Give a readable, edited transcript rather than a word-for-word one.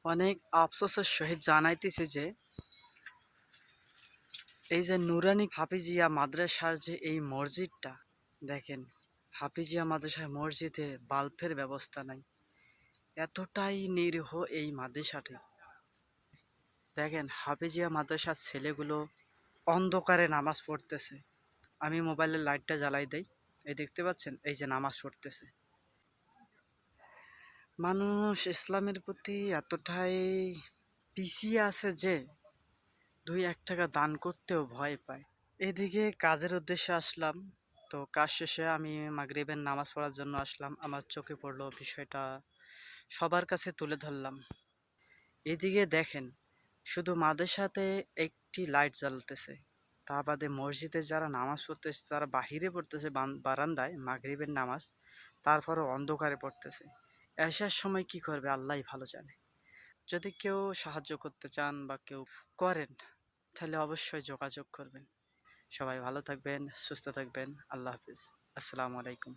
অনেক আফসোসের সহিত জানাইতেছি যে এই যে নুরানি হাফিজিয়া মাদ্রাসার যে এই মসজিদটা দেখেন, হাফিজিয়া মাদ্রাসার মসজিদে বাল্বের ব্যবস্থা নাই। এতটাই নিরীহ এই মাদ্রাসাটি। দেখেন হাফিজিয়া মাদ্রাসার ছেলেগুলো অন্ধকারে নামাজ পড়তেছে। আমি মোবাইলের লাইটটা জ্বালাই দেই, এই দেখতে পাচ্ছেন, এই যে নামাজ পড়তেছে। মানুষ ইসলামের প্রতি এতটাই পিছিয়ে আছে যে 2-1 টাকা দান করতেও ভয় পায়। এদিকে কাজের উদ্দেশ্যে আসলাম, তো কাজ শেষে আমি মাগরিবের নামাজ পড়ার জন্য আসলাম। আমার চোখে পড়লো বিষয়টা, সবার কাছে তুলে ধরলাম। এদিকে দেখেন, শুধু মাদ্রাসাতে একটি লাইট জ্বলতেছে, তা বাদে মসজিদে যারা নামাজ পড়তেছে তারা বাহিরে পড়তেছে বারান্দায় মাগরিবের নামাজ, তারপরও অন্ধকারে পড়তেছে। এসার সময় কি করবে আল্লাহই ভালো জানে। যদি কেউ সাহায্য করতে চান বা কেউ করেন, তাহলে অবশ্যই যোগাযোগ করবেন। সবাই ভালো থাকবেন, সুস্থ থাকবেন। আল্লাহ হাফিজ। আসসালামু আলাইকুম।